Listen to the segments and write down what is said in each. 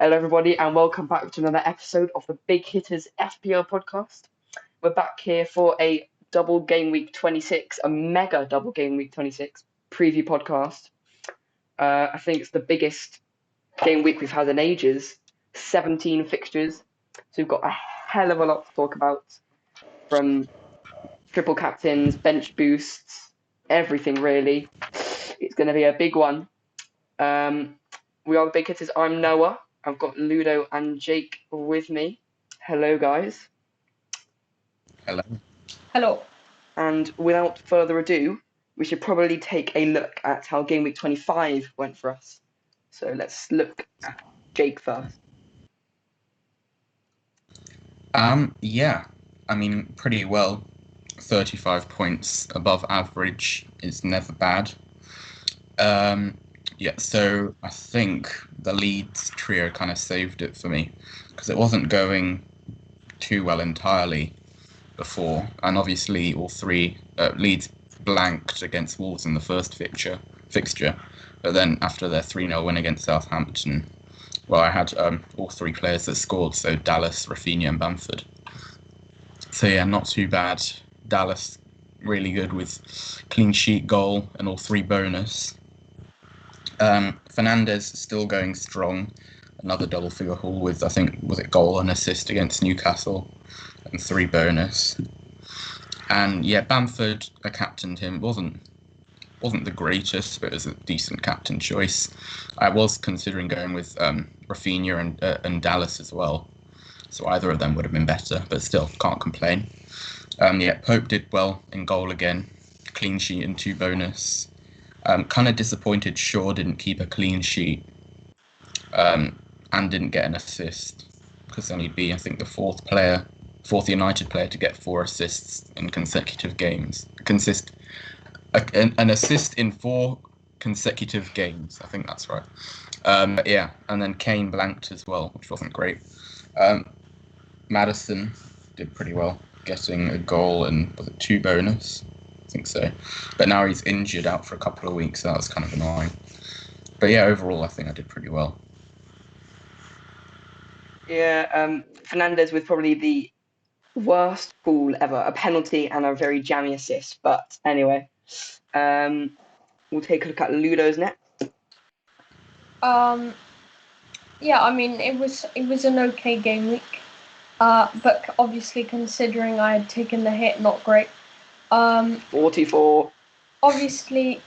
Hello, everybody, and welcome back to another episode of the Big Hitters FPL podcast. We're back here for a double game week 26, a mega double game week 26 preview podcast. I think it's the biggest game week we've had in ages. 17 fixtures, so we've got a hell of a lot to talk about, from triple captains, bench boosts, everything really. It's going to be a big one. We are the Big Hitters. I'm Noah. I've got Ludo and Jake with me. Hello, guys. Hello. Hello. And without further ado, we should probably take a look at how Game Week 25 went for us. So let's look at Jake first. Yeah, I mean, pretty well. 35 points above average is never bad. Yeah, so I think the Leeds trio kind of saved it for me because it wasn't going too well entirely before, and obviously all three Leeds blanked against Wolves in the first fixture, but then after their 3-0 win against Southampton, well, I had all three players that scored, so Dallas, Rafinha and Bamford. So yeah, not too bad. Dallas really good with clean sheet, goal and all three bonus. Fernandes still going strong, another double figure haul with, I think, was it goal and assist against Newcastle and 3 bonus. And yeah, Bamford, I captained him, wasn't the greatest, but it was a decent captain choice. I was considering going with Rafinha and Dallas as well, so either of them would have been better, but still can't complain. Yeah, Pope did well in goal again, clean sheet and 2 bonus. Kind of disappointed Shaw didn't keep a clean sheet and didn't get an assist, because then he'd be, I think, the fourth United player to get 4 assists in consecutive games. An assist in 4 consecutive games, I think that's right. Yeah, and then Kane blanked as well, which wasn't great. Maddison did pretty well, getting a goal and was it 2 bonus? I think so. But now he's injured, out for a couple of weeks, so that was kind of annoying. But yeah, overall I think I did pretty well. Yeah, Fernandes with probably the worst goal ever, a penalty and a very jammy assist. But anyway, we'll take a look at Ludo's next. Yeah, I mean it was an okay game week, but obviously considering I had taken the hit, not great. 44. Obviously,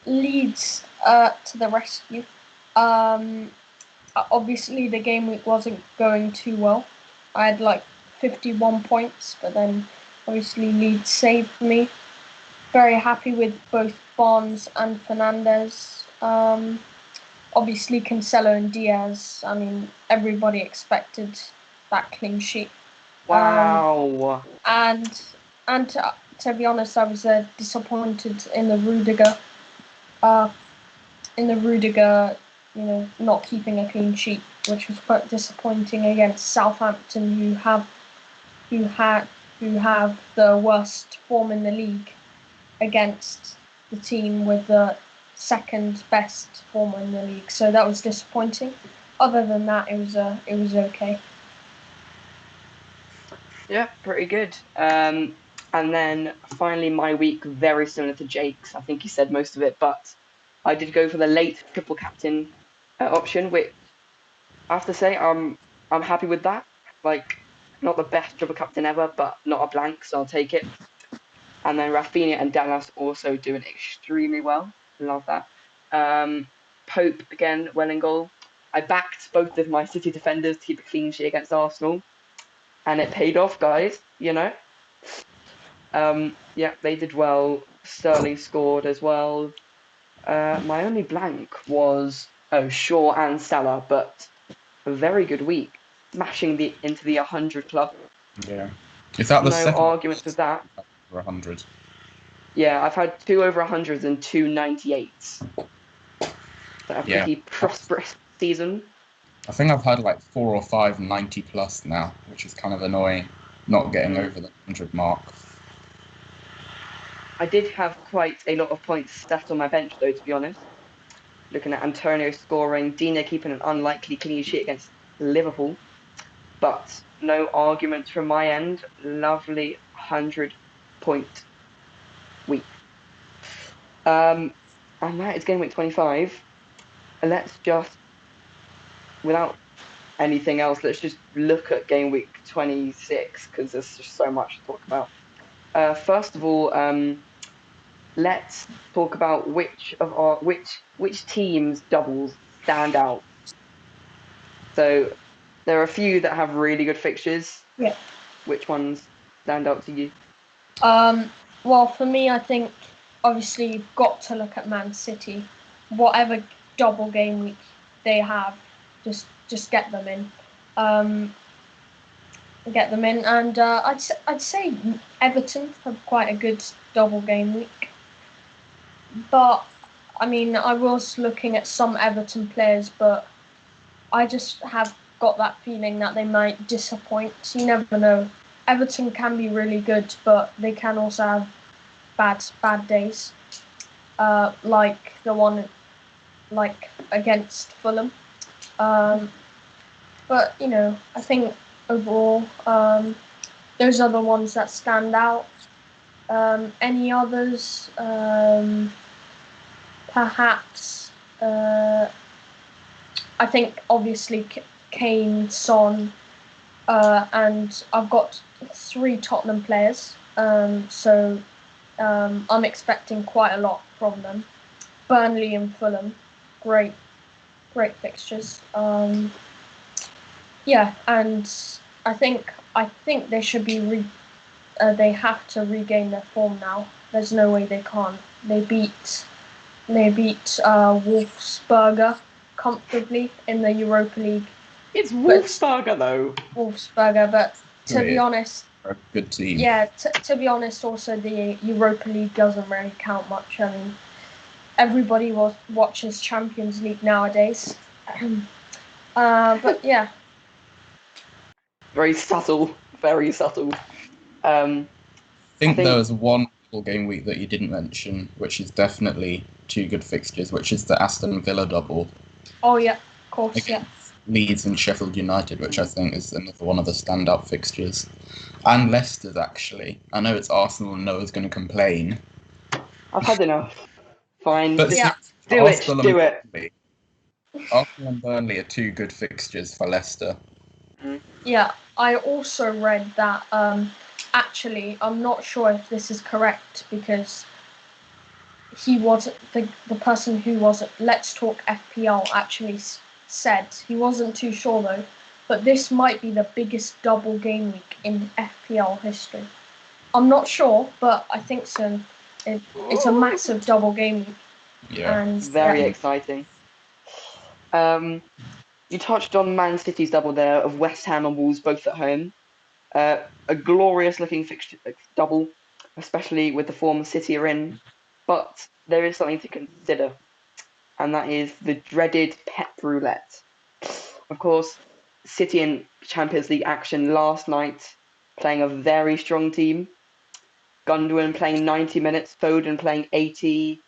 Leeds to the rescue. Obviously the game week wasn't going too well. I had like 51 points, but then obviously Leeds saved me. Very happy with both Barnes and Fernandes. Obviously Cancelo and Diaz. I mean, everybody expected that clean sheet. Wow. And to be honest, I was disappointed in the Rudiger. Not keeping a clean sheet, which was quite disappointing against Southampton, who have the worst form in the league, against the team with the second best form in the league. So that was disappointing. Other than that, it was okay. Yeah, pretty good. And then finally my week, very similar to Jake's. I think he said most of it, but I did go for the late triple captain option, which I have to say I'm happy with that. Like, not the best triple captain ever, but not a blank, so I'll take it. And then Rafinha and Dallas also doing extremely well. Love that. Pope again, well in goal. I backed both of my City defenders to keep a clean sheet against Arsenal, and it paid off, guys. You know. Yeah, they did well. Sterling scored as well. My only blank was Shaw and Salah, but a very good week, smashing into the 100 club. Yeah, is that the no second arguments with that? Over 100. Yeah, I've had 2 over 100s and 2 98s. So a pretty prosperous season. I think I've had like 4 or 5 90 plus now, which is kind of annoying, not getting over the 100 mark. I did have quite a lot of points stashed on my bench, though, to be honest. looking at Antonio scoring, Dina keeping an unlikely clean sheet against Liverpool. But no arguments from my end. Lovely 100-point week. And that is game week 25. Let's just, without anything else, let's just look at game week 26 because there's just so much to talk about. First of all, let's talk about which teams' doubles stand out. So there are a few that have really good fixtures. Yeah. Which ones stand out to you? Well, for me, I think obviously you've got to look at Man City. Whatever double game week they have, just get them in. And I'd say Everton have quite a good double game week. But I mean, I was looking at some Everton players, but I just have got that feeling that they might disappoint. You never know. Everton can be really good, but they can also have bad days, like the one against Fulham. But I think overall, those are the ones that stand out. Any others? Perhaps. I think obviously Kane, Son, and I've got 3 Tottenham players. So I'm expecting quite a lot from them. Burnley and Fulham, great fixtures. Yeah, and I think they should be they have to regain their form now. There's no way they can't. They beat Wolfsberger comfortably in the Europa League. It's Wolfsberger though. Wolfsberger, but to be honest, a good team. Yeah, to be honest, also the Europa League doesn't really count much. I mean, everybody watches Champions League nowadays. But yeah. Very subtle. Very subtle. I think there was one game week that you didn't mention, which is definitely 2 good fixtures, which is the Aston Villa double. Oh yeah, of course, yeah. Leeds and Sheffield United, which I think is another one of the standout fixtures. And Leicester's, actually. I know it's Arsenal and no one's going to complain. I've had enough. Fine. But yeah. Do it. Arsenal and Burnley are 2 good fixtures for Leicester. Yeah, I also read that, actually, I'm not sure if this is correct because he was the person who was at Let's Talk FPL actually said, he wasn't too sure though, but this might be the biggest double game week in FPL history. I'm not sure, but I think so. It's a massive double game week. Yeah. And very exciting. You touched on Man City's double there of West Ham and Wolves both at home. A glorious looking fixture double, especially with the form City are in. But there is something to consider, and that is the dreaded Pep roulette. Of course, City in Champions League action last night, playing a very strong team. Gundogan playing 90 minutes, Foden playing 80,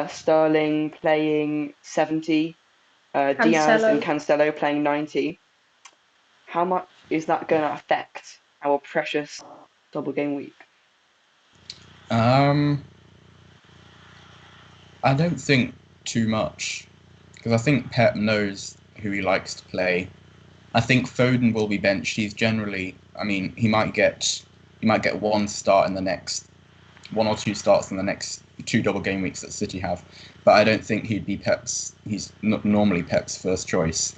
Sterling playing 70, Diaz and Cancelo playing 90. How much is that going to affect our precious double game week? I don't think too much, because I think Pep knows who he likes to play. I think Foden will be benched. He's generally, he might get one start in the next 1 or 2 starts in the next 2 double game weeks that City have, but I don't think he'd be he's not normally Pep's first choice.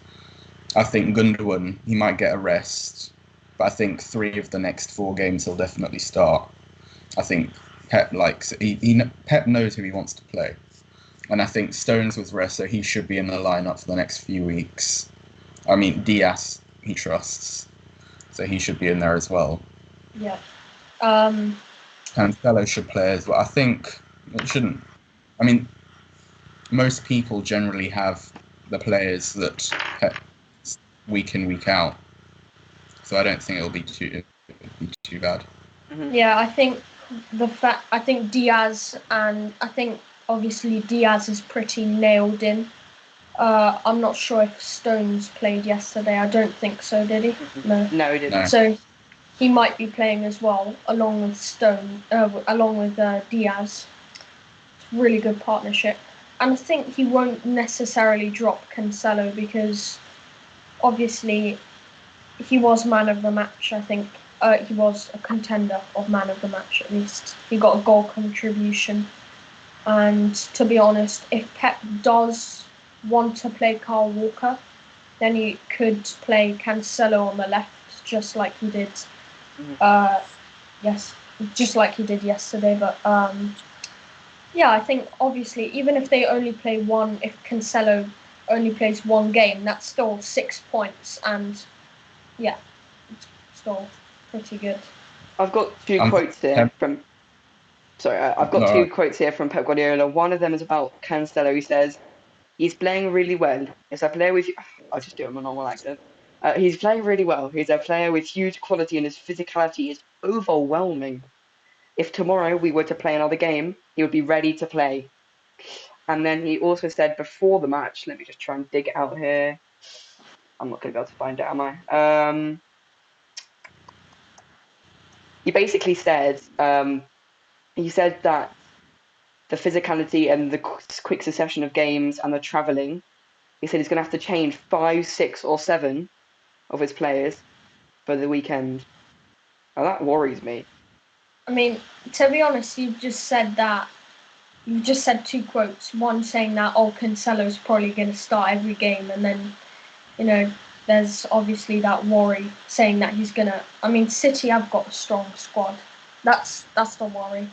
I think Gundogan, he might get a rest, but I think 3 of the next 4 games he'll definitely start. I think Pep Pep knows who he wants to play, and I think Stones was rest, so he should be in the lineup for the next few weeks. Diaz he trusts, so he should be in there as well. Yeah. Cancelo should play as well. I think it shouldn't. Most people generally have the players that Pep week in, week out, so I don't think it'll be too bad. Mm-hmm. Yeah, I think Diaz, and I think obviously Diaz is pretty nailed in. I'm not sure if Stones played yesterday. I don't think so, did he? No. No, he didn't. No. So he might be playing as well, along with Diaz. Really good partnership. And I think he won't necessarily drop Cancelo because obviously he was man of the match. I think he was a contender of man of the match at least. He got a goal contribution. And to be honest, if Pep does want to play Kyle Walker, then he could play Cancelo on the left, just like he did. Just like he did yesterday. But yeah, I think obviously even if they only play one, if Cancelo only plays one game, that's still 6 points, and yeah, it's still pretty good. I've got two quotes here from. Sorry, I've got two quotes here from Pep Guardiola. One of them is about Cancelo. He says, "He's playing really well. As a player with, I'll just do it in my normal accent. He's playing really well. He's a player with huge quality, and his physicality is overwhelming. If tomorrow we were to play another game, he would be ready to play." And then he also said before the match, let me just try and dig it out here. I'm not going to be able to find it, am I? He basically said, he said that the physicality and the quick succession of games and the travelling, he said he's going to have to change 5, 6, or 7 of his players for the weekend. Now that worries me. I mean, to be honest, you've just said two quotes. One saying that, Cancelo's probably going to start every game, and then, there's obviously that worry saying that he's going to... I mean, City have got a strong squad. That's the worry.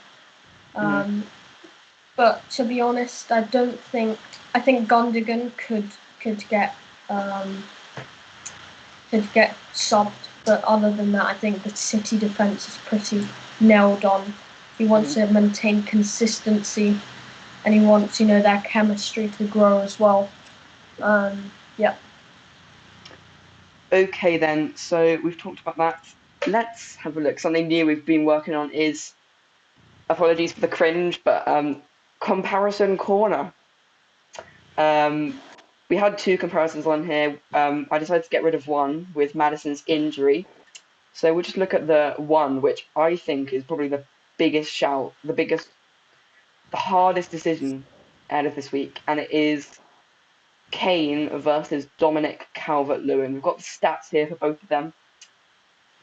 But to be honest, I think Gundogan could get subbed, but other than that, I think the City defence is pretty nailed on. He wants to maintain consistency, and he wants their chemistry to grow as well. Yeah. Okay then, so we've talked about that. Let's have a look. Something new we've been working on is, apologies for the cringe, but comparison corner. We had 2 comparisons on here. I decided to get rid of one with Maddison's injury. So we'll just look at the one, which I think is probably the biggest shout, the hardest decision out of this week, and it is Kane versus Dominic Calvert-Lewin. We've got the stats here for both of them.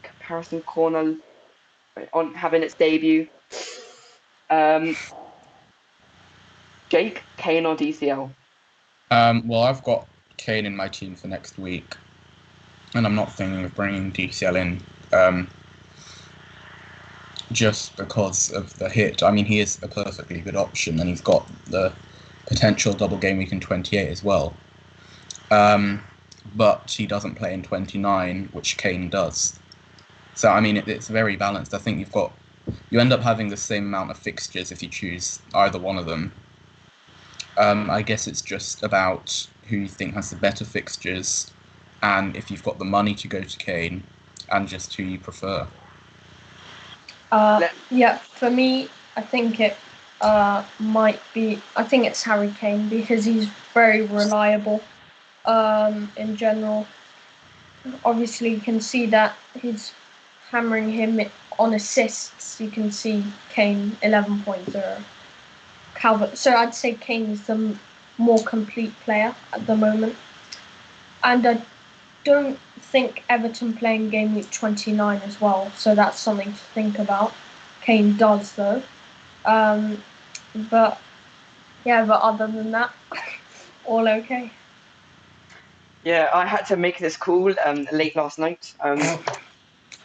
Comparison corner on having its debut. Jake, Kane or DCL? Well, I've got Kane in my team for next week, and I'm not thinking of bringing DCL in just because of the hit. I mean, he is a perfectly good option, and he's got the potential double game week in 28 as well. But he doesn't play in 29, which Kane does. So, I mean, it's very balanced. I think you end up having the same amount of fixtures if you choose either one of them. I guess it's just about who you think has the better fixtures, and if you've got the money to go to Kane, and just who you prefer. Yeah, for me, I think it might be... I think it's Harry Kane, because he's very reliable in general. Obviously, you can see that he's hammering him on assists. You can see Kane 11.0. Calvert. So I'd say Kane is the more complete player at the moment. And I don't think Everton playing game week 29 as well, so that's something to think about. Kane does though. But other than that, all okay. Yeah, I had to make this call late last night. It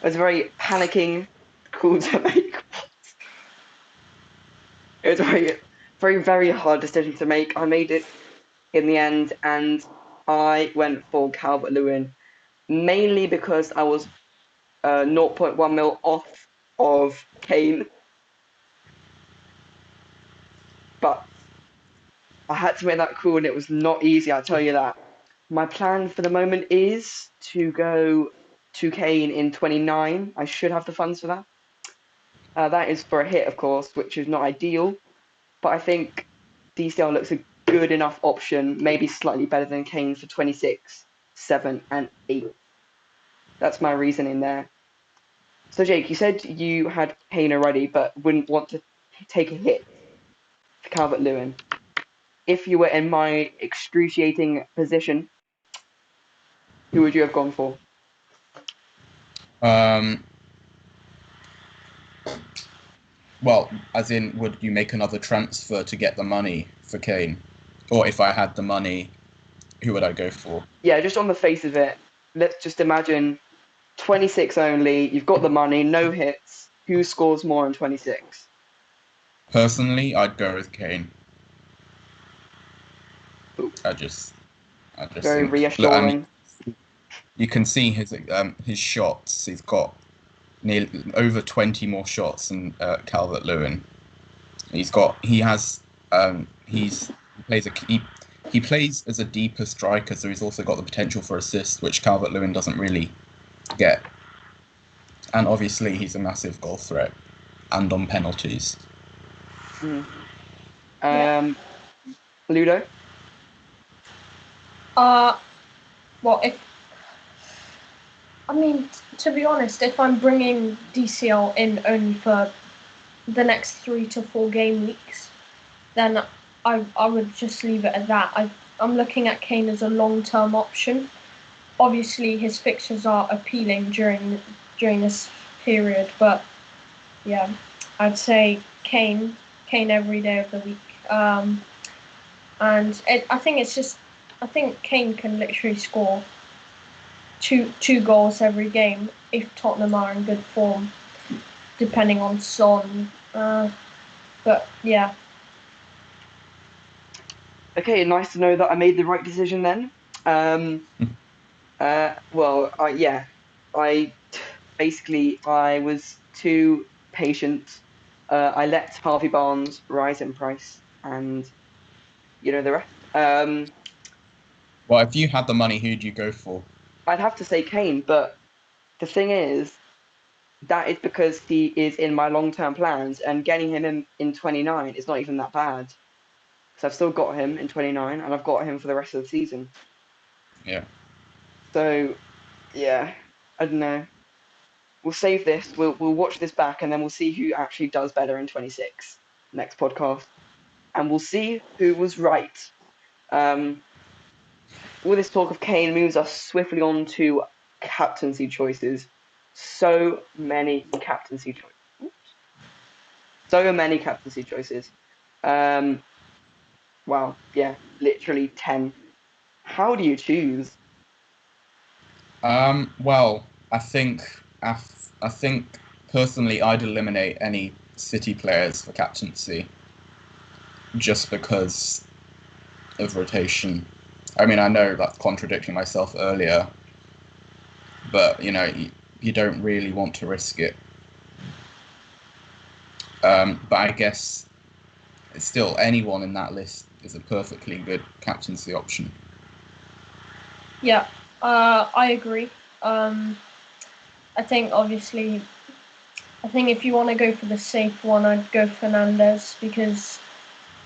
was a very panicking call to make. It was a very, very, very hard decision to make. I made it in the end, and I went for Calvert-Lewin, mainly because I was 0.1 mil off of Kane. But I had to make that call, and it was not easy, I'll tell you that. My plan for the moment is to go to Kane in 29. I should have the funds for that. That is for a hit, of course, which is not ideal. But I think DCL looks a good enough option, maybe slightly better than Kane for 26, 7, and 8. That's my reasoning there. So, Jake, you said you had Kane already, but wouldn't want to take a hit for Calvert-Lewin. If you were in my excruciating position, who would you have gone for? Well, as in, would you make another transfer to get the money for Kane? Or if I had the money, who would I go for? Yeah, just on the face of it, let's just imagine 26 only, you've got the money, no hits. Who scores more in 26? Personally, I'd go with Kane. Ooh. I just Very think. Look, I mean, reassuring. you can see his shots. He's got nearly over 20 more shots than Calvert-Lewin. He plays as a deeper striker, so he's also got the potential for assists, which Calvert-Lewin doesn't really get. And obviously, he's a massive goal threat, and on penalties. Ludo? Well, to be honest, if I'm bringing DCL in only for the next 3 to 4 game weeks, then I would just leave it at that. I'm looking at Kane as a long-term option. Obviously, his fixtures are appealing during this period, but yeah, I'd say Kane every day of the week. I think Kane can literally score two goals every game if Tottenham are in good form, depending on Son. But yeah. Okay, nice to know that I made the right decision then. I was too patient. I let Harvey Barnes rise in price, and you know the rest. Well, if you had the money, who'd you go for? I'd have to say Kane, but the thing is, that is because he is in my long-term plans, and getting him in 29 is not even that bad. Because I've still got him in 29, and I've got him for the rest of the season. Yeah. So, yeah, I don't know. We'll save this. We'll watch this back, and then we'll see who actually does better in 26 next podcast, and we'll see who was right. All this talk of Kane moves us swiftly on to captaincy choices. So many captaincy choices. So many captaincy choices. Wow, yeah, literally 10. How do you choose? Well, I think personally, I'd eliminate any City players for captaincy, just because of rotation. I mean, I know that's contradicting myself earlier, but you don't really want to risk it. But I guess still anyone in that list is a perfectly good captaincy option. Yeah, I agree. I think if you want to go for the safe one, I'd go Fernandez because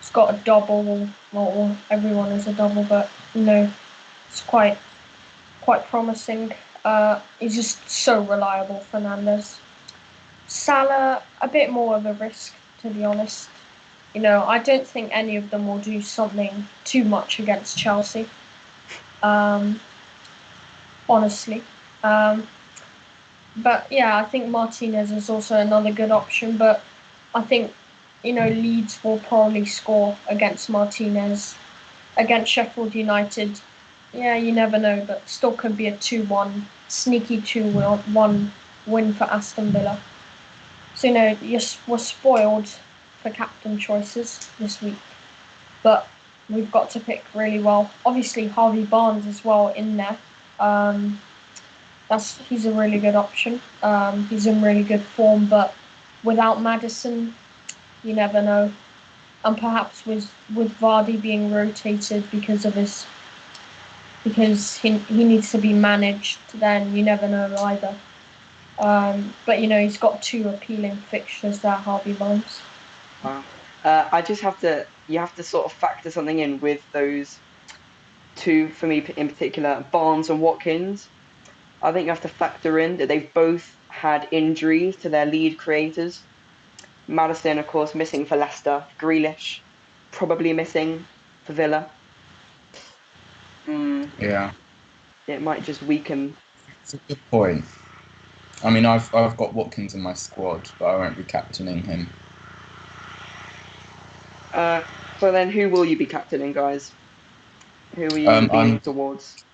he's got a double. Well, everyone is a double, but it's quite promising. He's just so reliable, Fernandez. Salah, a bit more of a risk, to be honest. I don't think any of them will do something too much against Chelsea. Honestly. But yeah, I think Martinez is also another good option. But I think, Leeds will probably score against Martinez. Against Sheffield United, yeah, you never know, but still could be a 2-1, sneaky 2-1 win for Aston Villa. So, we're spoiled for captain choices this week. But we've got to pick really well. Obviously, Harvey Barnes as well in there. He's a really good option. He's in really good form, but without Maddison, you never know. And perhaps with Vardy being rotated because he needs to be managed, then you never know either. But he's got 2 appealing fixtures there, Harvey Barnes. Wow. I just have to you have to sort of factor something in with those two, for me in particular, Barnes and Watkins. I think you have to factor in that they've both had injuries to their lead creators. Maddison, of course, missing for Leicester. Grealish, probably missing for Villa. Yeah, It might just weaken. it's a good point. I mean, I've got Watkins in my squad, but I won't be captaining him. So then, who will you be captaining, guys? Who are you leaning towards?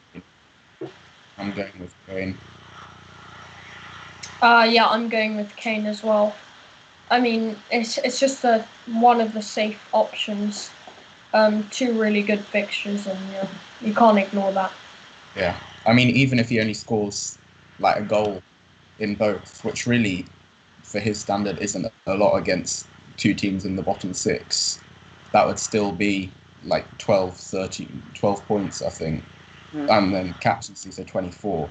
I'm going with Kane. Yeah, I'm going with Kane as well. I mean, it's just one of the safe options. Two really good fixtures, and you can't ignore that. Yeah, I mean, even if he only scores like a goal in both, which really, for his standard, isn't a lot against two teams in the bottom six, that would still be like 12, 13, 12 points, I think. And then captaincy, so 24.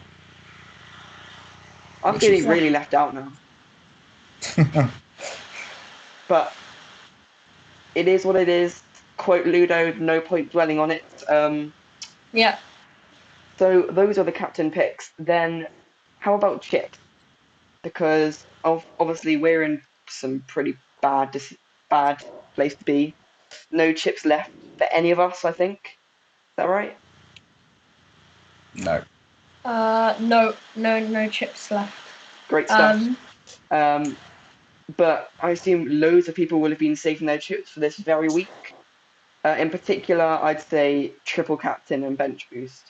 I'm feeling really left out now. But it is what it is. Quote Ludo, no point dwelling on it. Yeah. So those are the captain picks. Then how about chips? Because obviously we're in some pretty bad place to be. No chips left for any of us, I think. Is that right? No. No chips left. Great stuff. But I assume loads of people will have been saving their chips for this very week. In particular, I'd say triple captain and bench boost.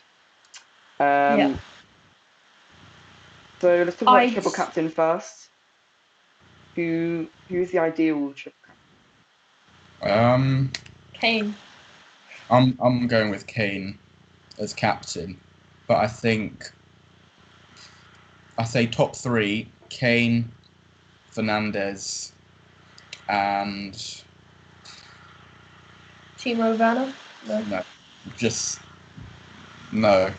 Yeah. So let's talk about triple captain first. Who's the ideal triple captain? Kane. I'm going with Kane as captain, but I say top three: Kane, Fernandes, and Timo Werner. no, just no.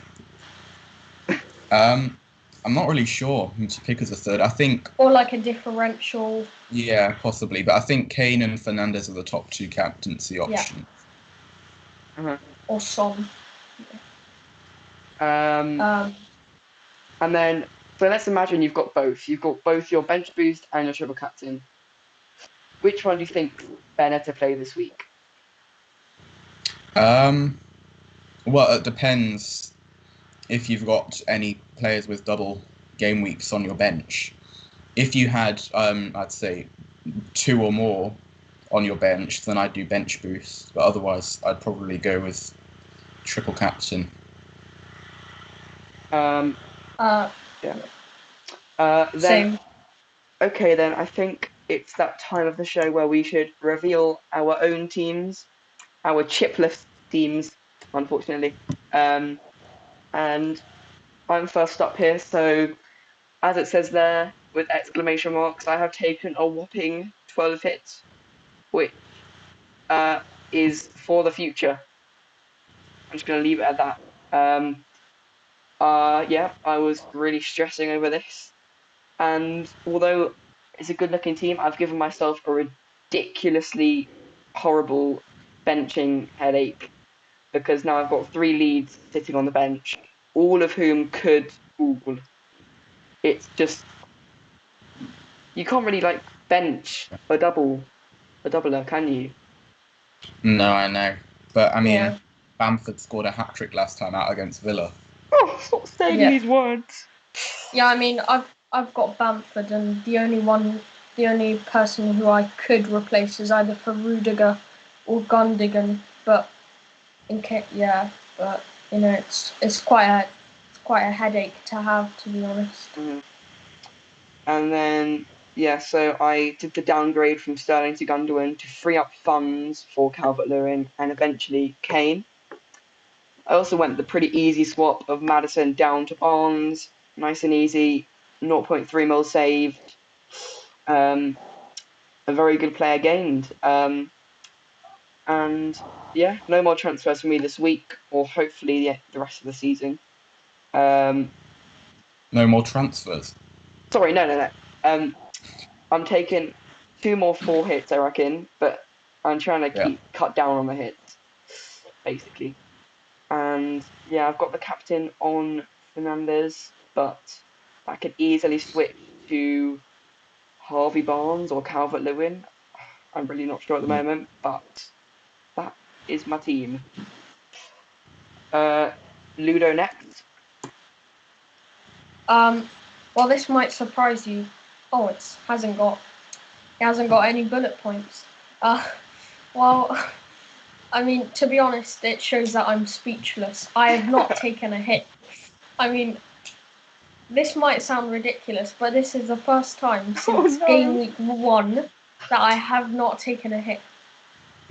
I'm not really sure who to pick as a third. I think, or like a differential. Yeah, possibly, but I think Kane and Fernandes are the top two captaincy options. Yeah. Or Son. And then, so let's imagine you've got both. You've got both your bench boost and your triple captain. Which one do you think better to play this week? Well, it depends if you've got any players with double game weeks on your bench. If you had, I'd say, two or more on your bench, then I'd do bench boost. But otherwise, I'd probably go with triple captain. Yeah. Then, Same. Okay, then I think it's that time of the show where we should reveal our own teams, our chipless teams, unfortunately. And I'm first up here, so as it says there with exclamation marks, I have taken a whopping 12 hits, which is for the future. I'm just going to leave it at that. Yeah, I was really stressing over this. And although it's a good looking team, I've given myself a ridiculously horrible benching headache because now I've got three leads sitting on the bench, all of whom could Google. It's just, you can't really like bench a doubler, can you? No, I know. But I mean, Yeah. Bamford scored a hat trick last time out against Villa. Oh, stop saying these words. Yeah, I mean, I've got Bamford, and the only person who I could replace is either for Rudiger or Gundogan. But but it's quite a headache to have, to be honest. And then so I did the downgrade from Sterling to Gundogan to free up funds for Calvert-Lewin and eventually Kane. I also went the pretty easy swap of Maddison down to Barnes, nice and easy, 0.3 mil saved, a very good player gained. And yeah, no more transfers for me this week, or hopefully the rest of the season. No more transfers. Sorry, no. I'm taking 2 more 4 hits, I reckon, but I'm trying to cut down on the hits, basically. And yeah, I've got the captain on Fernandez, but I could easily switch to Harvey Barnes or Calvert-Lewin. I'm really not sure at the moment, but that is my team. Ludo next. Well, this might surprise you. Oh, it hasn't got any bullet points. Well, I mean, to be honest, it shows that I'm speechless. I have not taken a hit. I mean, this might sound ridiculous, but this is the first time since game week 1 that I have not taken a hit.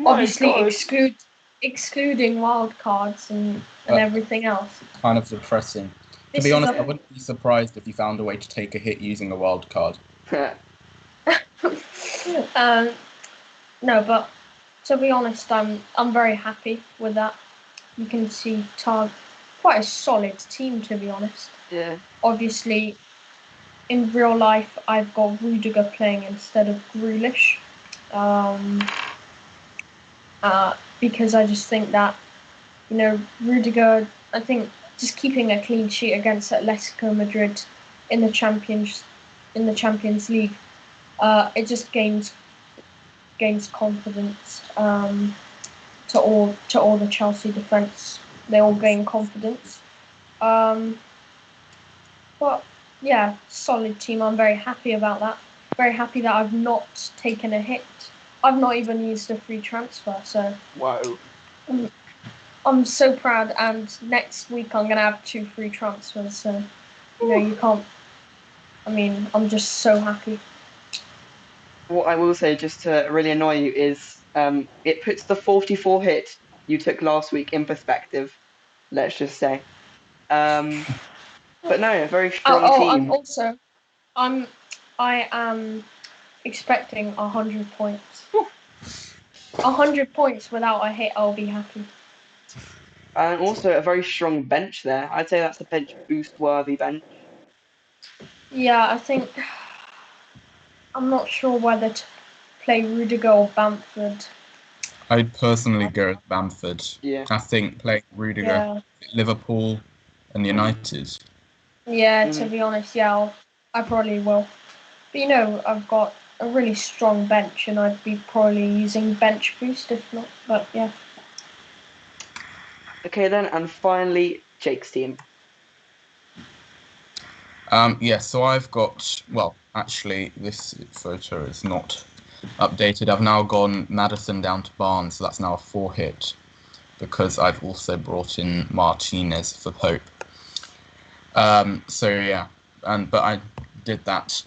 Obviously, excluding wild cards and everything else. Kind of depressing. To be honest, I wouldn't be surprised if you found a way to take a hit using a wild card. No, but to be honest, I'm very happy with that. You can see quite a solid team, to be honest. Yeah. Obviously, in real life, I've got Rudiger playing instead of Grealish. Because I just think that, Rudiger, I think just keeping a clean sheet against Atletico Madrid in the Champions League, it just gains confidence to all the Chelsea defence. They all gain confidence. But yeah, solid team. I'm very happy about that. Very happy that I've not taken a hit. I've not even used a free transfer. So wow. I'm so proud. And next week I'm gonna have 2 free transfers. So you can't. I mean, I'm just so happy. What I will say, just to really annoy you, is it puts the 44 hit you took last week in perspective. Let's just say. But no, a very strong team. I am expecting 100 points. 100 points without a hit, I'll be happy. And also a very strong bench there. I'd say that's a bench boost worthy bench. Yeah, I think I'm not sure whether to play Rudiger or Bamford. I'd personally go with Bamford. Yeah. I think playing Rudiger, Liverpool and United. Yeah, to be honest, yeah, I probably will. But I've got a really strong bench, and I'd be probably using bench boost if not. But yeah. Okay then, and finally Jake's team. So I've got, well, actually this photo is not updated. I've now gone Maddison down to Barnes, so that's now a 4 hit because I've also brought in Martinez for Pope. But I did that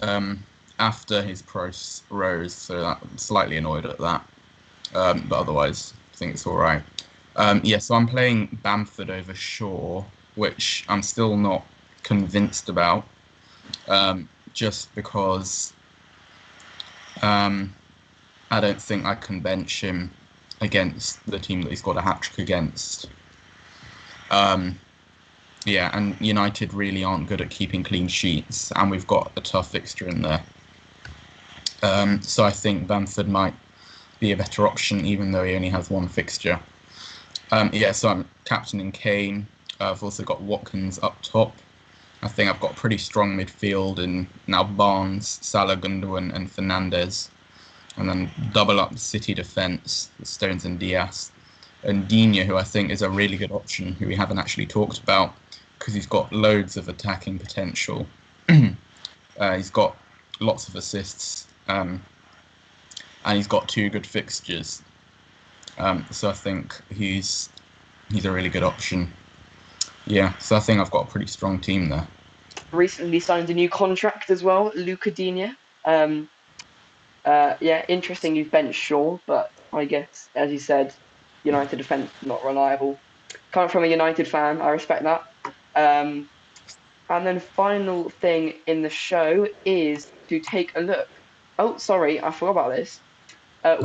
after his price rose, so I'm slightly annoyed at that. But otherwise, I think it's all right. So I'm playing Bamford over Shaw, which I'm still not convinced about, just because I don't think I can bench him against the team that he's got a hat-trick against. And United really aren't good at keeping clean sheets, and we've got a tough fixture in there. So I think Bamford might be a better option, even though he only has 1 fixture. So I'm captaining Kane. I've also got Watkins up top. I think I've got a pretty strong midfield in now Barnes, Salah, Gundogan and Fernandez. And then double up City defence, Stones and Diaz. And Digne, who I think is a really good option, who we haven't actually talked about, because he's got loads of attacking potential. He's got lots of assists, and he's got 2 good fixtures. So I think he's a really good option. Yeah, so I think I've got a pretty strong team there. Recently signed a new contract as well, Luca Digne. Interesting you've benched Shaw, but I guess, as you said, United defence not reliable. Coming from a United fan, I respect that. And then final thing in the show is to take a look. Oh, sorry, I forgot about this.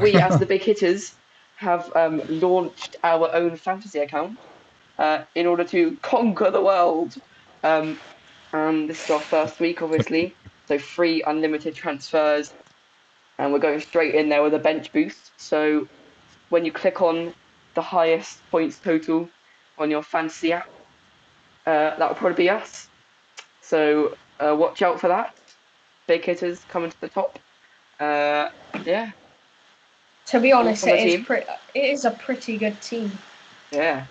We, as the big hitters, have launched our own fantasy account in order to conquer the world. And this is our first week, obviously. So free, unlimited transfers. And we're going straight in there with a bench boost. So when you click on the highest points total on your fantasy app, that will probably be us. So watch out for that. Big hitters coming to the top. Yeah. To be honest, on the it team. is a pretty good team. Yeah.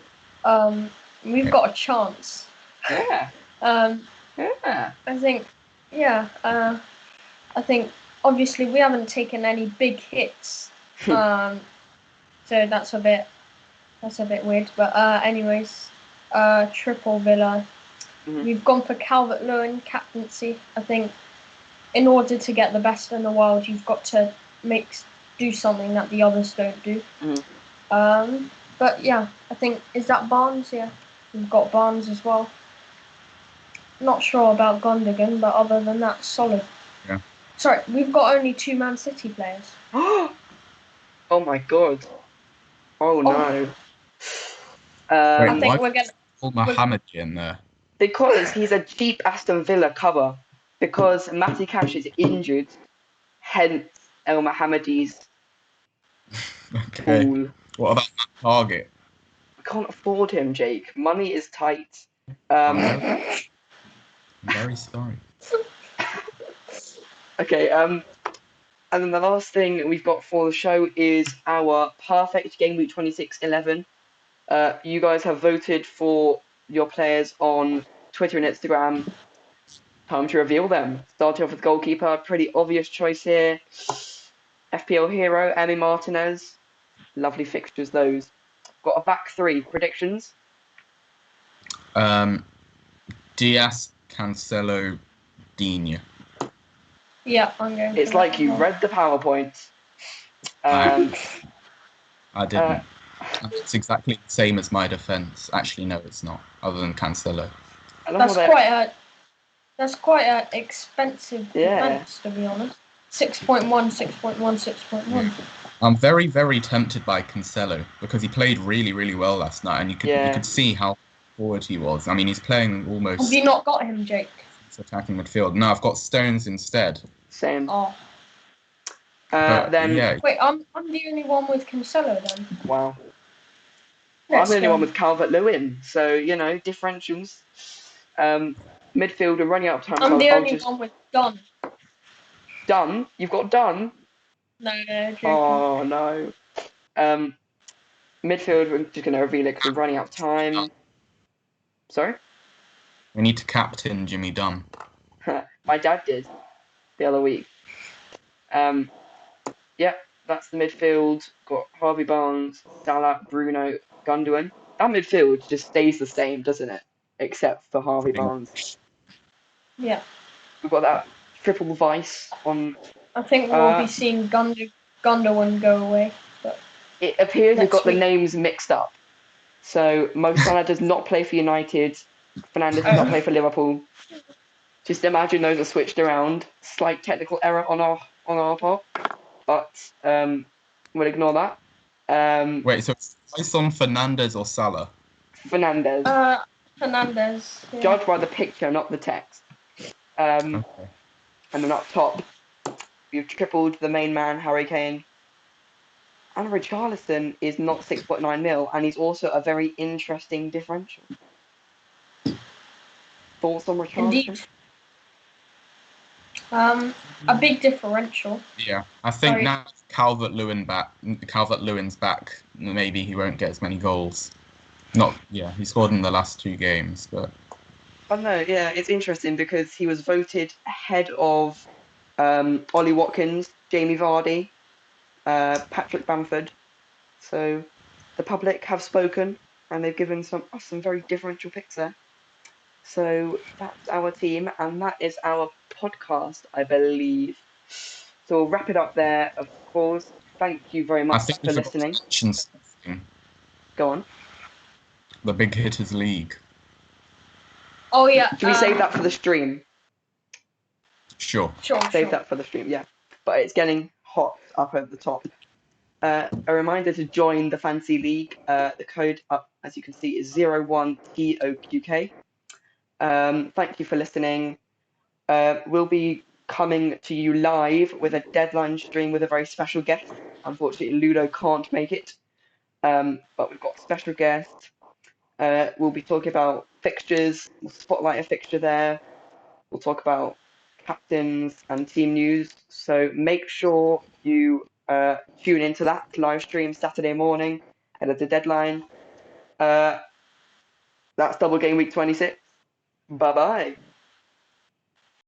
We've got a chance. Yeah. Yeah. I think. Yeah. I think obviously we haven't taken any big hits. So that's a bit weird. But anyways, triple Villa. Mhm. We've gone for Calvert-Lewin captaincy. I think in order to get the best in the world, you've got to do something that the others don't do. But yeah, I think, is that Barnes? Yeah, we've got Barnes as well. Not sure about Gundogan, but other than that, solid. Yeah. Sorry, we've got only 2 Man City players. Oh my god. Oh no. Wait, I think why we're gonna. Mohamed in there? Because he's a cheap Aston Villa cover. Because Matty Cash is injured, hence El Mohamedi's Okay. pool. What about that target? We can't afford him, Jake. Money is tight. I'm very sorry. Okay, and then the last thing we've got for the show is our perfect Game Week 26 11. You guys have voted for your players on Twitter and Instagram. Time to reveal them. Starting off with goalkeeper, pretty obvious choice here. FPL hero, Emi Martinez. Lovely fixtures, those. Got a back three. Predictions? Diaz, Cancelo, Digne. Yeah, I'm going. It's like you read the PowerPoint. I didn't. It's exactly the same as my defence. Actually, no, it's not. Other than Cancelo. That's quite a expensive defence, to be honest. 6.1, 6.1, 6.1. I'm very, very tempted by Cancelo because he played really, really well last night, and you could see how forward he was. I mean, he's playing almost. Have you not got him, Jake? Attacking midfield. No, I've got Stones instead. Same. Oh. Then yeah. Wait, I'm the only one with Cancelo then. Wow. I'm the only one with Calvert-Lewin, so you know differentials. Midfielder running out of time. I'm the only one with Dunn. Dunn? You've got Dunn? No, joking. Oh no. Midfield, we're just gonna reveal it because we're running out of time. Sorry? We need to captain Jimmy Dunn. My dad did the other week. Yeah, that's the midfield. Got Harvey Barnes, Salah, Bruno, Gundogan. That midfield just stays the same, doesn't it? Except for Harvey Barnes. Yeah. We've got that triple vice on. I think we'll be seeing Gundogan go away. But it appears we've got the names mixed up. So Mo Salah does not play for United. Fernandes does not play for Liverpool. Just imagine those are switched around. Slight technical error on our part, but we'll ignore that. Wait, so it's on Fernandes or Salah? Fernandes. Fernandes. Yeah. Judge by the picture, not the text. Okay. And then up top, we've tripled the main man, Harry Kane. And Richarlison is not 6.9 mil, and he's also a very interesting differential. Thoughts on Richarlison? Indeed. A big differential. Yeah, I think now Calvert-Lewin's back, maybe he won't get as many goals. He scored in the last 2 games, but. I know, yeah, it's interesting because he was voted ahead of Ollie Watkins, Jamie Vardy, Patrick Bamford. So the public have spoken and they've given us some very differential picks there. So that's our team and that is our podcast, I believe. So we'll wrap it up there, of course. Thank you very much for listening. Go on. The Big Hitters League. Oh yeah. Should we save that for the stream? Sure. Save that for the stream, yeah. But it's getting hot up at the top. A reminder to join the Fantasy League. The code up, as you can see, is 01TOQK. Thank you for listening. We'll be coming to you live with a deadline stream with a very special guest. Unfortunately, Ludo can't make it. But we've got a special guest. We'll be talking about fixtures. We'll spotlight a fixture there. We'll talk about captains and team news. So make sure you tune into that live stream Saturday morning ahead of the deadline. That's Double Game Week 26. Bye bye.